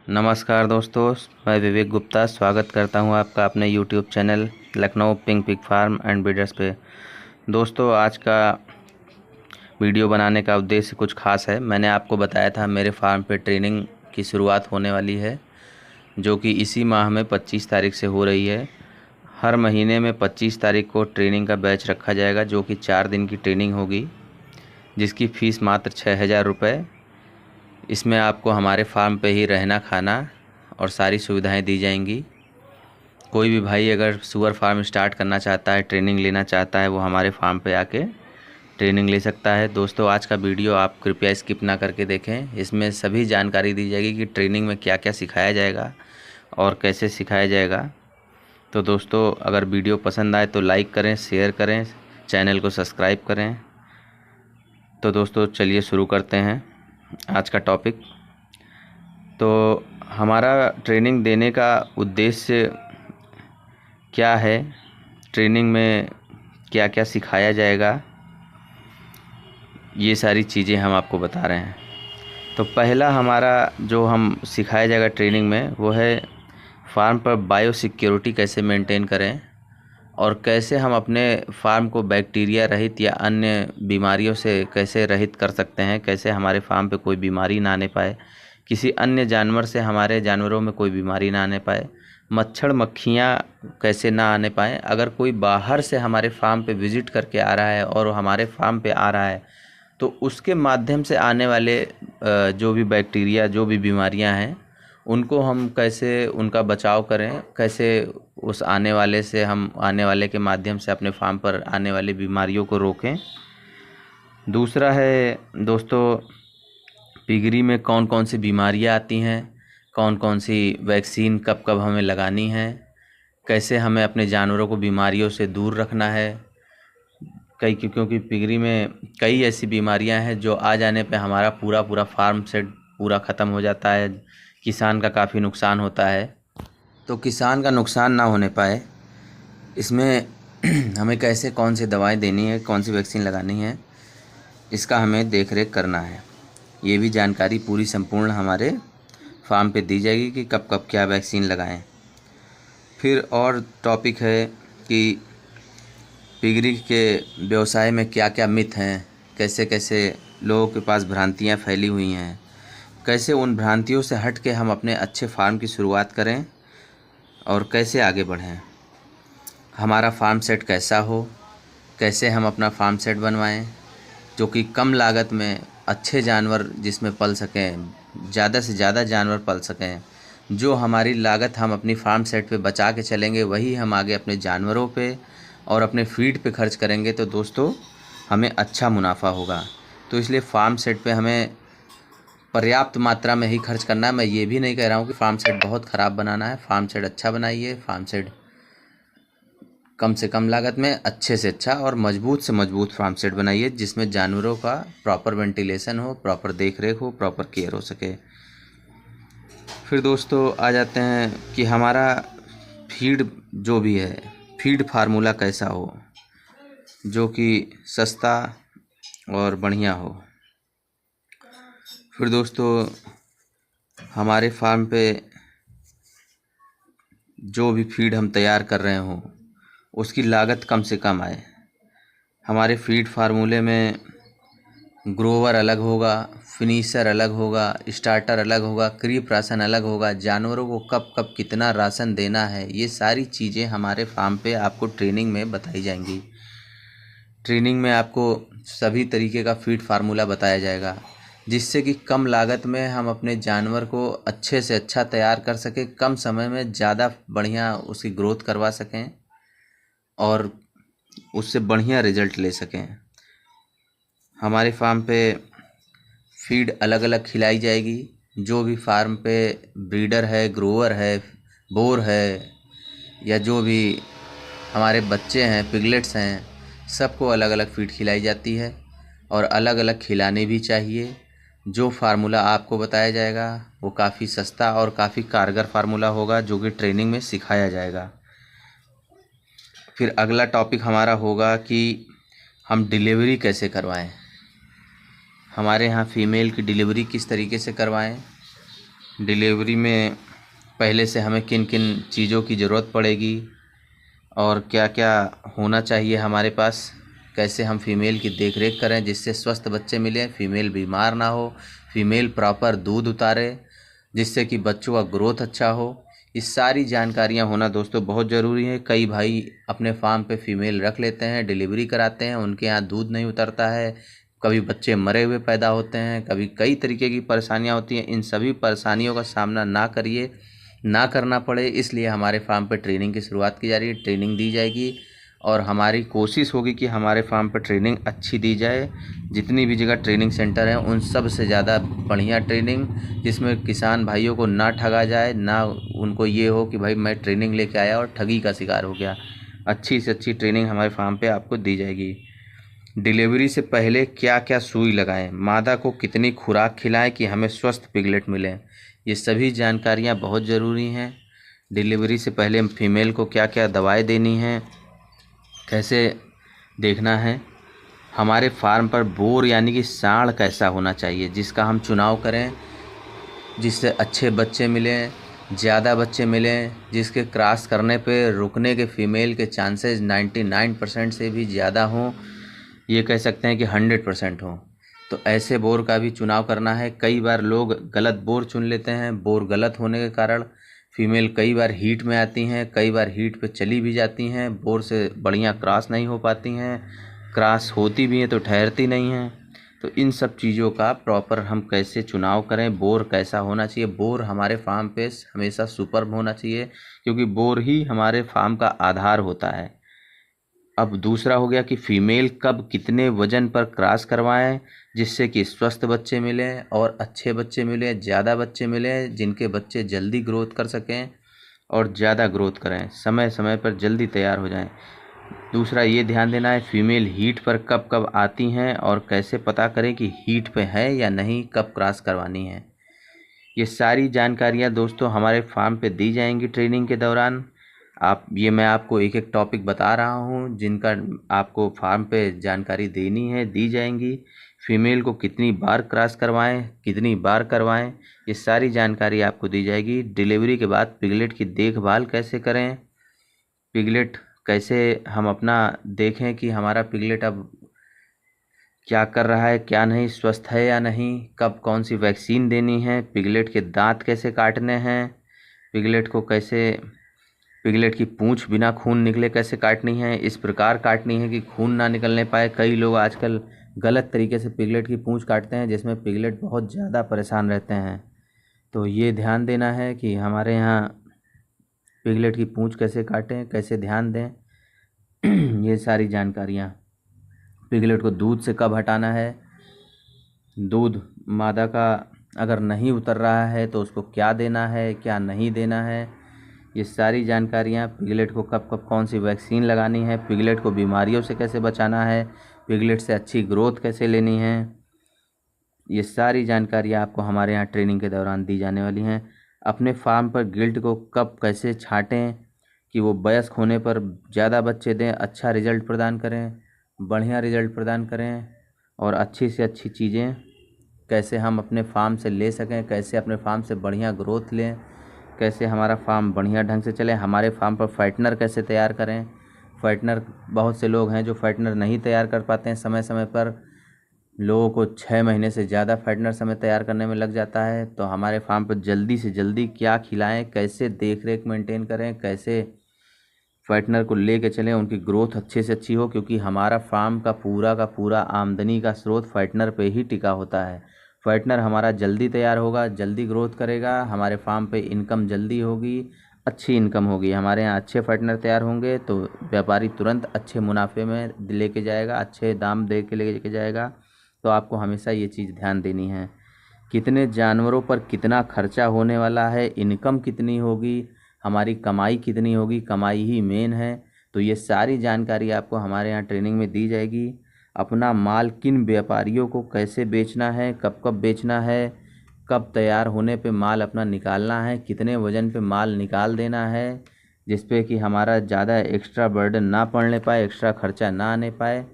नमस्कार दोस्तों, मैं विवेक गुप्ता स्वागत करता हूं आपका अपने YouTube channel Lucknow pink pig farm and breeders पे। दोस्तों, आज का वीडियो बनाने का उद्देश्य कुछ खास है। मैंने आपको बताया था मेरे फार्म पे ट्रेनिंग की शुरुआत होने वाली है, जो कि इसी माह में 25 तारीख से हो रही है। हर महीने में 25 तारीख को ट्रेनिंग का बैच रखा जाएगा, जो कि 4 दिन की ट्रेनिंग होगी, जिसकी फ़ीस मात्र 6,000 रुपये। इसमें आपको हमारे फार्म पे ही रहना, खाना और सारी सुविधाएं दी जाएंगी। कोई भी भाई अगर सुअर फार्म स्टार्ट करना चाहता है, ट्रेनिंग लेना चाहता है, वो हमारे फार्म पे आके ट्रेनिंग ले सकता है। दोस्तों, आज का वीडियो आप कृपया स्किप ना करके देखें। इसमें सभी जानकारी दी जाएगी कि ट्रेनिंग में क्या क्या सिखाया जाएगा और कैसे सिखाया जाएगा। तो दोस्तों, अगर वीडियो पसंद आए तो लाइक करें, शेयर करें, चैनल को सब्सक्राइब करें। तो दोस्तों, चलिए शुरू करते हैं आज का टॉपिक। तो हमारा ट्रेनिंग देने का उद्देश्य क्या है, ट्रेनिंग में क्या क्या सिखाया जाएगा, ये सारी चीज़ें हम आपको बता रहे हैं। तो पहला हमारा जो हम सिखाया जाएगा ट्रेनिंग में, वो है फार्म पर बायो सिक्योरिटी कैसे मेंटेन करें और कैसे हम अपने फार्म को बैक्टीरिया रहित या अन्य बीमारियों से कैसे रहित कर सकते हैं, कैसे हमारे फार्म पे कोई बीमारी ना आने पाए, किसी अन्य जानवर से हमारे जानवरों में कोई बीमारी ना आने पाए, मच्छर मक्खियाँ कैसे ना आने पाएँ। अगर कोई बाहर से हमारे फार्म पे विज़िट करके आ रहा है और हमारे फार्म पे आ रहा है, तो उसके माध्यम से आने वाले जो भी बैक्टीरिया, जो भी बीमारियां हैं, उनको हम कैसे उनका बचाव करें, कैसे उस आने वाले से हम आने वाले के माध्यम से अपने फार्म पर आने वाली बीमारियों को रोकें। दूसरा है दोस्तों, पिगरी में कौन कौन सी बीमारियां आती हैं, कौन कौन सी वैक्सीन कब कब हमें लगानी है, कैसे हमें अपने जानवरों को बीमारियों से दूर रखना है। क्योंकि पिगरी में कई ऐसी बीमारियां हैं जो आ जाने पे हमारा पूरा पूरा फार्म सेट पूरा ख़त्म हो जाता है, किसान का काफ़ी नुकसान होता है। तो किसान का नुकसान ना होने पाए, इसमें हमें कैसे कौन सी दवाएं देनी है, कौन सी वैक्सीन लगानी है, इसका हमें देख रेख करना है। ये भी जानकारी पूरी संपूर्ण हमारे फार्म पे दी जाएगी कि कब कब क्या वैक्सीन लगाएं। फिर और टॉपिक है कि पिगरी के व्यवसाय में क्या क्या मिथ हैं, कैसे कैसे लोगों के पास भ्रांतियां फैली हुई हैं, कैसे उन भ्रांतियों से हट के हम अपने अच्छे फार्म की शुरुआत करें और कैसे आगे बढ़ें। हमारा फार्म सेट कैसा हो, कैसे हम अपना फार्म सेट बनवाएं जो कि कम लागत में अच्छे जानवर जिसमें पल सकें, ज़्यादा से ज़्यादा जानवर पल सकें। जो हमारी लागत हम अपनी फार्म सेट पे बचा के चलेंगे, वही हम आगे अपने जानवरों पे और अपने फीड पे खर्च करेंगे, तो दोस्तों हमें अच्छा मुनाफा होगा। तो इसलिए फार्म सेट पे हमें पर्याप्त मात्रा में ही खर्च करना है। मैं ये भी नहीं कह रहा हूँ कि फार्म सेट बहुत ख़राब बनाना है, फार्म सेट अच्छा बनाइए, फार्म सेट कम से कम लागत में अच्छे से अच्छा और मजबूत से मजबूत फार्म सेट बनाइए, जिसमें जानवरों का प्रॉपर वेंटिलेशन हो, प्रॉपर देख रेख हो, प्रॉपर केयर हो सके। फिर दोस्तों आ जाते हैं कि हमारा फीड जो भी है, फीड फार्मूला कैसा हो जो कि सस्ता और बढ़िया हो। फिर दोस्तों हमारे फार्म पे जो भी फीड हम तैयार कर रहे हों, उसकी लागत कम से कम आए। हमारे फीड फार्मूले में ग्रोवर अलग होगा, फिनिशर अलग होगा, स्टार्टर अलग होगा, क्रीप राशन अलग होगा, जानवरों को कब कब कितना राशन देना है, ये सारी चीज़ें हमारे फार्म पे आपको ट्रेनिंग में बताई जाएंगी। ट्रेनिंग में आपको सभी तरीके का फीड फार्मूला बताया जाएगा, जिससे कि कम लागत में हम अपने जानवर को अच्छे से अच्छा तैयार कर सकें, कम समय में ज़्यादा बढ़िया उसकी ग्रोथ करवा सकें और उससे बढ़िया रिजल्ट ले सकें। हमारे फार्म पे फीड अलग अलग खिलाई जाएगी। जो भी फार्म पे ब्रीडर है, ग्रोवर है, बोर है, या जो भी हमारे बच्चे हैं, पिगलेट्स हैं, सबको अलग अलग फीड खिलाई जाती है और अलग अलग खिलानी भी चाहिए। जो फार्मूला आपको बताया जाएगा वो काफ़ी सस्ता और काफ़ी कारगर फार्मूला होगा, जो कि ट्रेनिंग में सिखाया जाएगा। फिर अगला टॉपिक हमारा होगा कि हम डिलीवरी कैसे करवाएं, हमारे यहाँ फ़ीमेल की डिलीवरी किस तरीके से करवाएं, डिलीवरी में पहले से हमें किन किन चीज़ों की ज़रूरत पड़ेगी और क्या क्या होना चाहिए हमारे पास, कैसे हम फीमेल की देख रेख करें जिससे स्वस्थ बच्चे मिलें, फीमेल बीमार ना हो, फीमेल प्रॉपर दूध उतारे जिससे कि बच्चों का ग्रोथ अच्छा हो। ये सारी जानकारियां होना दोस्तों बहुत ज़रूरी है। कई भाई अपने फार्म पे फीमेल रख लेते हैं, डिलीवरी कराते हैं, उनके यहाँ दूध नहीं उतरता है, कभी बच्चे मरे हुए पैदा होते हैं, कभी कई तरीके की परेशानियां होती हैं। इन सभी परेशानियों का सामना ना करिए, ना करना पड़े, इसलिए हमारे फार्म पे ट्रेनिंग की शुरुआत की जा रही है। ट्रेनिंग दी जाएगी और हमारी कोशिश होगी कि हमारे फार्म पर ट्रेनिंग अच्छी दी जाए। जितनी भी जगह ट्रेनिंग सेंटर हैं उन सब से ज़्यादा बढ़िया ट्रेनिंग, जिसमें किसान भाइयों को ना ठगा जाए, ना उनको ये हो कि भाई मैं ट्रेनिंग लेके आया और ठगी का शिकार हो गया। अच्छी से अच्छी ट्रेनिंग हमारे फार्म पे आपको दी जाएगी। डिलीवरी से पहले क्या क्या सुई लगाएं, मादा को कितनी खुराक खिलाएं कि हमें स्वस्थ पिगलेट मिलें, ये सभी जानकारियां बहुत ज़रूरी हैं। डिलीवरी से पहले फीमेल को क्या क्या दवाएं देनी हैं, कैसे देखना है। हमारे फार्म पर बोर यानी कि साँड़ कैसा होना चाहिए जिसका हम चुनाव करें, जिससे अच्छे बच्चे मिलें, ज़्यादा बच्चे मिलें, जिसके क्रॉस करने पे रुकने के फीमेल के चांसेस 99% से भी ज़्यादा हों, ये कह सकते हैं कि 100% हों। तो ऐसे बोर का भी चुनाव करना है। कई बार लोग गलत बोर चुन लेते हैं, बोर गलत होने के कारण फीमेल कई बार हीट में आती हैं, कई बार हीट पे चली भी जाती हैं, बोर से बढ़िया क्रॉस नहीं हो पाती हैं, क्रॉस होती भी हैं तो ठहरती नहीं हैं। तो इन सब चीज़ों का प्रॉपर हम कैसे चुनाव करें, बोर कैसा होना चाहिए। बोर हमारे फार्म पे हमेशा सुपर्ब होना चाहिए क्योंकि बोर ही हमारे फार्म का आधार होता है। अब दूसरा हो गया कि फीमेल कब कितने वजन पर क्रॉस करवाएं जिससे कि स्वस्थ बच्चे मिलें और अच्छे बच्चे मिलें, ज़्यादा बच्चे मिलें, जिनके बच्चे जल्दी ग्रोथ कर सकें और ज़्यादा ग्रोथ करें, समय समय पर जल्दी तैयार हो जाएं। दूसरा ये ध्यान देना है फीमेल हीट पर कब कब आती हैं और कैसे पता करें कि हीट पे है या नहीं, कब क्रॉस करवानी है। ये सारी जानकारियाँ दोस्तों हमारे फार्म पे दी जाएंगी ट्रेनिंग के दौरान। मैं आपको एक एक टॉपिक बता रहा हूँ जिनका आपको फार्म पे जानकारी देनी है, दी जाएंगी। फीमेल को कितनी बार क्रॉस करवाएं, कितनी बार करवाएं, ये सारी जानकारी आपको दी जाएगी। डिलीवरी के बाद पिगलेट की देखभाल कैसे करें, पिगलेट कैसे हम अपना देखें कि हमारा पिगलेट अब क्या कर रहा है, क्या नहीं, स्वस्थ है या नहीं, कब कौन सी वैक्सीन देनी है, पिगलेट के दांत कैसे काटने हैं, पिगलेट को कैसे, पिगलेट की पूंछ बिना खून निकले कैसे काटनी है, इस प्रकार काटनी है कि खून ना निकलने पाए। कई लोग आजकल गलत तरीके से पिगलेट की पूंछ काटते हैं जिसमें पिगलेट बहुत ज़्यादा परेशान रहते हैं। तो ये ध्यान देना है कि हमारे यहाँ पिगलेट की पूंछ कैसे काटें, कैसे ध्यान दें। ये सारी जानकारियाँ। पिगलेट को दूध से कब हटाना है, दूध मादा का अगर नहीं उतर रहा है तो उसको क्या देना है, क्या नहीं देना है, ये सारी जानकारियाँ। पिगलेट को कब कब कौन सी वैक्सीन लगानी है, पिगलेट को बीमारियों से कैसे बचाना है, पिगलेट से अच्छी ग्रोथ कैसे लेनी है, ये सारी जानकारियाँ आपको हमारे यहाँ ट्रेनिंग के दौरान दी जाने वाली हैं। अपने फार्म पर गिल्ट को कब कैसे छाँटें कि वो वयस्क होने पर ज़्यादा बच्चे दें, अच्छा रिजल्ट प्रदान करें, बढ़िया रिजल्ट प्रदान करें और अच्छी से अच्छी चीज़ें कैसे हम अपने फार्म से ले सकें, कैसे अपने फार्म से बढ़िया ग्रोथ लें, कैसे हमारा फार्म बढ़िया ढंग से चले। हमारे फार्म पर फाइटनर कैसे तैयार करें, फाइटनर बहुत से लोग हैं जो फाइटनर नहीं तैयार कर पाते हैं समय समय पर, लोगों को 6 महीने से ज़्यादा फाइटनर समय तैयार करने में लग जाता है। तो हमारे फार्म पर जल्दी से जल्दी क्या खिलाएं, कैसे देख रेख मेंटेन करें, कैसे फाइटनर को ले कर चलें, उनकी ग्रोथ अच्छे से अच्छी हो, क्योंकि हमारा फार्म का पूरा आमदनी का स्रोत फाइटनर पे ही टिका होता है। फाइटनर हमारा जल्दी तैयार होगा, जल्दी ग्रोथ करेगा, हमारे फार्म पे इनकम जल्दी होगी, अच्छी इनकम होगी। हमारे यहाँ अच्छे फाइटनर तैयार होंगे तो व्यापारी तुरंत अच्छे मुनाफे में लेके जाएगा, अच्छे दाम दे के लेके जाएगा। तो आपको हमेशा ये चीज़ ध्यान देनी है। कितने जानवरों पर कितना खर्चा होने वाला है, इनकम कितनी होगी, हमारी कमाई कितनी होगी, कमाई ही मेन है। तो ये सारी जानकारी आपको हमारे यहाँ ट्रेनिंग में दी जाएगी। अपना माल किन व्यापारियों को कैसे बेचना है, कब कब बेचना है, कब तैयार होने पे माल अपना निकालना है, कितने वज़न पे माल निकाल देना है, जिस पे कि हमारा ज़्यादा एक्स्ट्रा बर्डन ना पड़ने पाए, एक्स्ट्रा खर्चा ना आने पाए।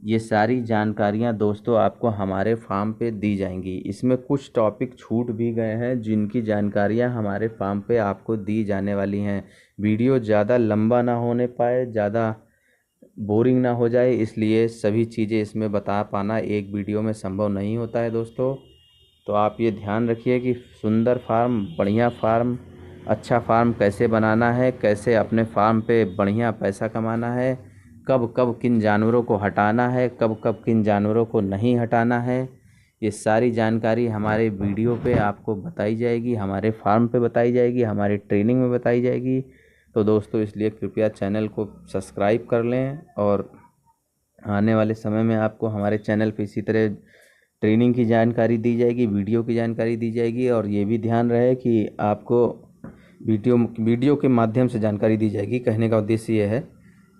ये सारी जानकारियाँ दोस्तों आपको हमारे फार्म पे दी जाएंगी। इसमें कुछ टॉपिक छूट भी गए हैं जिनकी जानकारियाँ हमारे फार्म पे आपको दी जाने वाली हैं। वीडियो ज़्यादा लंबा ना होने पाए, ज़्यादा बोरिंग ना हो जाए, इसलिए सभी चीज़ें इसमें बता पाना एक वीडियो में संभव नहीं होता है दोस्तों। तो आप ये ध्यान रखिए कि सुंदर फार्म, बढ़िया फार्म, अच्छा फार्म कैसे बनाना है, कैसे अपने फार्म पे बढ़िया पैसा कमाना है, कब कब किन जानवरों को हटाना है, कब कब किन जानवरों को नहीं हटाना है, ये सारी जानकारी हमारे वीडियो पे आपको बताई जाएगी, हमारे फार्म पे बताई जाएगी, हमारी ट्रेनिंग में बताई जाएगी। तो दोस्तों इसलिए कृपया चैनल को सब्सक्राइब कर लें और आने वाले समय में आपको हमारे चैनल पे इसी तरह ट्रेनिंग की जानकारी दी जाएगी, वीडियो की जानकारी दी जाएगी। और ये भी ध्यान रहे कि आपको वीडियो के माध्यम से जानकारी दी जाएगी, कहने का उद्देश्य ये है।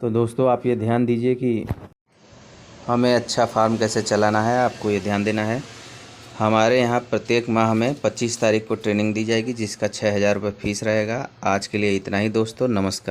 तो दोस्तों आप ये ध्यान दीजिए कि हमें अच्छा फार्म कैसे चलाना है, आपको ये ध्यान देना है। हमारे यहाँ प्रत्येक माह हमें 25 तारीख को ट्रेनिंग दी जाएगी, जिसका 6,000 रुपये फ़ीस रहेगा। आज के लिए इतना ही दोस्तों, नमस्कार।